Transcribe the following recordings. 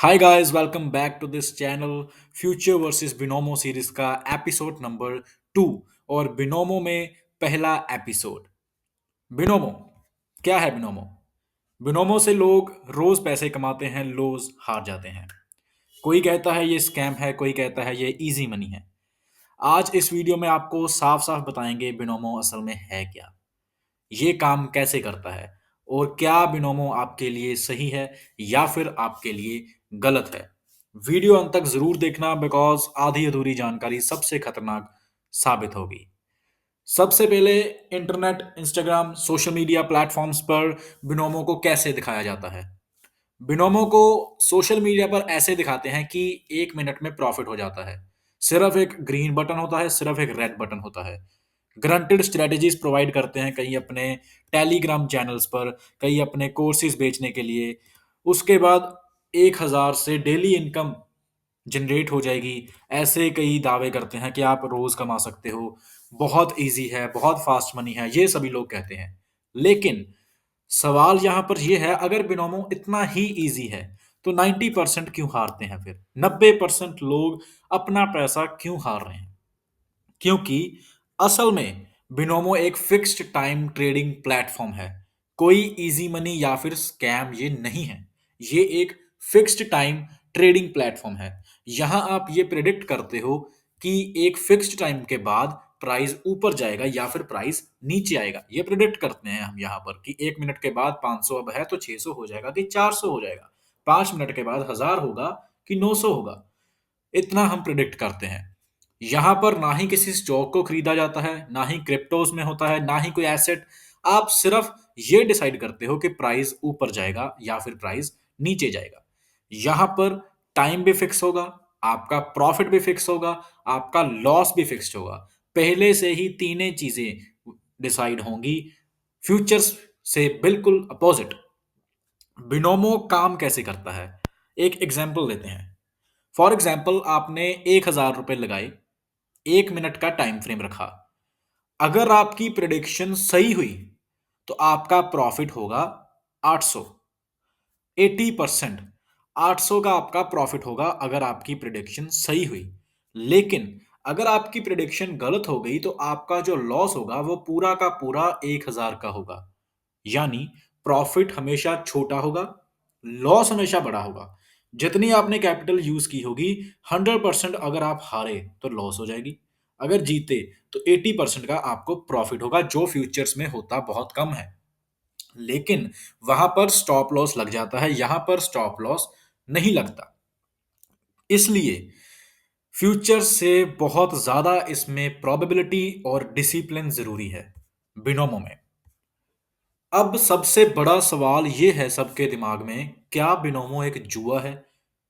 Hi guys, welcome back to this channel. Future versus Binomo series का episode number 2 और Binomo में पहला episode. Binomo क्या है? बिनोमो बिनोमो से लोग रोज पैसे कमाते हैं, रोज हार जाते हैं। कोई कहता है ये स्कैम है, कोई कहता है ये इजी मनी है। आज इस वीडियो में आपको साफ साफ बताएंगे बिनोमो असल में है क्या, ये काम कैसे करता है और क्या बिनोमो आपके लिए सही है या फिर आपके लिए गलत है। वीडियो अंत तक जरूर देखना, बिकॉज आधी अधूरी जानकारी सबसे खतरनाक साबित होगी। सबसे पहले, internet, Instagram, social media platforms पर बिनोमो को कैसे दिखाया जाता है। बिनोमो को सोशल मीडिया पर ऐसे दिखाते हैं कि 1 मिनट में प्रॉफिट हो जाता है। सिर्फ एक ग्रीन बटन होता है, सिर्फ एक रेड बटन होता है। ग्रंटेड स्ट्रेटजीज प्रोवाइड करते हैं, कहीं अपने टेलीग्राम चैनल्स पर, कहीं अपने कोर्सेज बेचने के लिए। उसके बाद 1,000 से डेली इनकम जनरेट हो जाएगी, ऐसे कई दावे करते हैं कि आप रोज कमा सकते हो, बहुत इजी है, बहुत फास्ट मनी है, ये सभी लोग कहते हैं। लेकिन सवाल यहां पर यह है, अगर बिनोमो इतना ही इजी है तो 90% क्यों हारते हैं? फिर 90% लोग अपना पैसा क्यों हार रहे हैं? क्योंकि असल में बिनोमो एक फिक्स्ड टाइम ट्रेडिंग प्लेटफॉर्म है। कोई इजी मनी या फिर स्कैम ये नहीं है। ये एक फिक्स्ड टाइम ट्रेडिंग प्लेटफॉर्म है। यहां आप ये प्रिडिक्ट करते हो कि एक फिक्स्ड टाइम के बाद प्राइस ऊपर जाएगा या फिर प्राइस नीचे आएगा। ये प्रिडिक्ट करते हैं हम यहाँ पर कि 1 मिनट के बाद 500 अब है तो 600 हो जाएगा कि 400 हो जाएगा। 5 मिनट के बाद 1000 होगा कि 900 होगा। इतना हम प्रिडिक्ट करते हैं। यहां पर ना ही किसी स्टॉक को खरीदा जाता है, ना ही क्रिप्टोज में होता है, ना ही कोई एसेट। आप सिर्फ ये डिसाइड करते हो कि प्राइस ऊपर जाएगा या फिर प्राइस नीचे जाएगा। यहां पर टाइम भी फिक्स होगा, आपका प्रॉफिट भी फिक्स होगा, आपका लॉस भी फिक्स्ड होगा। पहले से ही तीनें चीजें डिसाइड होंगी। फ्यूचर्स से बिल्कुल अपोजिट। बिनोमो काम कैसे करता है, एक एग्जाम्पल लेते हैं। फॉर एग्जाम्पल, आपने 1,000 रुपए लगाए, 1 मिनट का टाइम फ्रेम रखा। अगर आपकी प्रिडिक्शन सही हुई तो आपका प्रॉफिट होगा 800। 80%, 800 का आपका प्रॉफिट होगा अगर आपकी प्रिडिक्शन सही हुई। लेकिन अगर आपकी प्रिडिक्शन गलत हो गई तो आपका जो लॉस होगा वो पूरा का पूरा 1,000 का होगा। यानी प्रॉफिट हमेशा छोटा होगा, लॉस हमेशा बड़ा होगा। जितनी आपने कैपिटल यूज की होगी, 100% अगर आप हारे तो लॉस हो जाएगी, अगर जीते तो 80% का आपको प्रॉफिट होगा, जो फ्यूचर्स में होता बहुत कम है। लेकिन वहां पर स्टॉप लॉस लग जाता है, यहां पर स्टॉप लॉस नहीं लगता। इसलिए फ्यूचर से बहुत ज्यादा इसमें प्रोबेबिलिटी और डिसिप्लिन जरूरी है बिनोमो में। अब सबसे बड़ा सवाल ये है सबके दिमाग में, क्या बिनोमो एक जुआ है,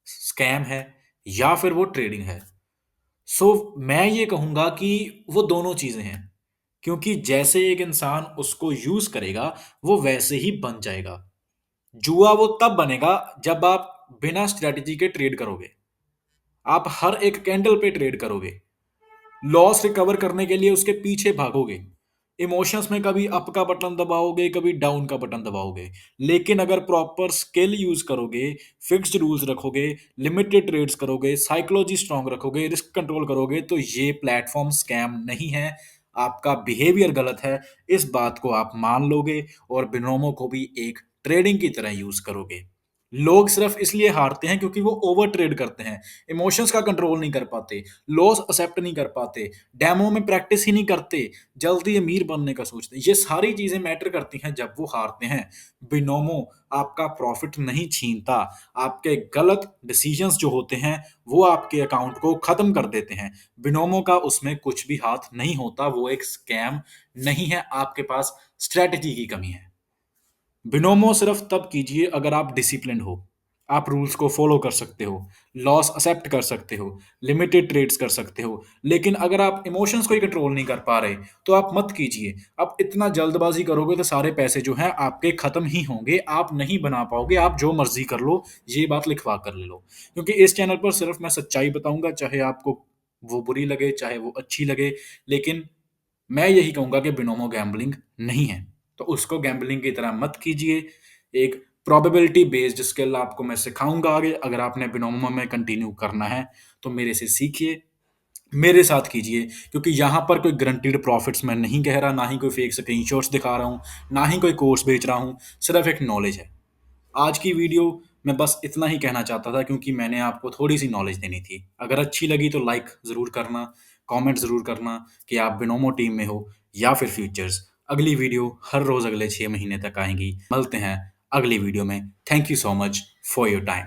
स्कैम है, या फिर वो ट्रेडिंग है? मैं ये कहूंगा कि वो दोनों चीजें हैं। क्योंकि जैसे एक इंसान उसको यूज करेगा वो वैसे ही बन जाएगा। जुआ वो तब बनेगा जब आप बिना स्ट्रेटजी के ट्रेड करोगे। आप हर एक कैंडल पे ट्रेड करोगे, लॉस रिकवर करने के लिए उसके पीछे भागोगे, इमोशंस में कभी अप का बटन दबाओगे, कभी डाउन का बटन दबाओगे। लेकिन अगर प्रॉपर स्किल यूज करोगे, फिक्स्ड रूल्स रखोगे, लिमिटेड ट्रेड्स करोगे, साइकोलॉजी स्ट्रांग रखोगे, रिस्क कंट्रोल करोगे, तो ये प्लेटफॉर्म स्कैम नहीं है। आपका बिहेवियर गलत है, इस बात को आप मान लोगे और बिनोमो को भी एक ट्रेडिंग की तरह यूज करोगे। लोग सिर्फ इसलिए हारते हैं क्योंकि वो ओवर ट्रेड करते हैं, इमोशंस का कंट्रोल नहीं कर पाते, लॉस एक्सेप्ट नहीं कर पाते, डेमो में प्रैक्टिस ही नहीं करते, जल्दी अमीर बनने का सोचते हैं। ये सारी चीजें मैटर करती हैं जब वो हारते हैं। बिनोमो आपका प्रॉफिट नहीं छीनता, आपके गलत डिसीजंस जो होते हैं वो आपके अकाउंट को खत्म कर देते हैं। बिनोमो का उसमें कुछ भी हाथ नहीं होता, वो एक स्कैम नहीं है, आपके पास स्ट्रेटजी की कमी है। बिनोमो सिर्फ तब कीजिए अगर आप डिसिप्लिन्ड हो, आप रूल्स को फॉलो कर सकते हो, लॉस एक्सेप्ट कर सकते हो, लिमिटेड ट्रेड्स कर सकते हो। लेकिन अगर आप इमोशंस को ही कंट्रोल नहीं कर पा रहे तो आप मत कीजिए। आप इतना जल्दबाजी करोगे तो सारे पैसे जो हैं आपके खत्म ही होंगे, आप नहीं बना पाओगे। आप जो मर्जी कर लो, ये बात लिखवा कर ले लो। क्योंकि इस चैनल पर सिर्फ मैं सच्चाई बताऊंगा, चाहे आपको वो बुरी लगे चाहे वो अच्छी लगे। लेकिन मैं यही कहूंगा कि बिनोमो गैम्बलिंग नहीं है, तो उसको गैम्बलिंग की तरह मत कीजिए। एक प्रोबेबिलिटी बेस्ड स्किल आपको मैं सिखाऊंगा आगे। अगर आपने बिनोमो में कंटिन्यू करना है तो मेरे से सीखिए, मेरे साथ कीजिए, क्योंकि यहाँ पर कोई गारंटीड प्रॉफिट्स मैं नहीं कह रहा, ना ही कोई फेक स्क्रीनशॉट्स दिखा रहा हूँ, ना ही कोई कोर्स बेच रहा हूँ। सिर्फ एक नॉलेज है। आज की वीडियो मैं बस इतना ही कहना चाहता था, क्योंकि मैंने आपको थोड़ी सी नॉलेज देनी थी। अगर अच्छी लगी तो लाइक ज़रूर करना, कमेंट ज़रूर करना कि आप बिनोमो टीम में हो या फिर फ्यूचर्स। अगली वीडियो हर रोज़ अगले 6 महीने तक आएंगी। मिलते हैं अगली वीडियो में। Thank you so much for your time.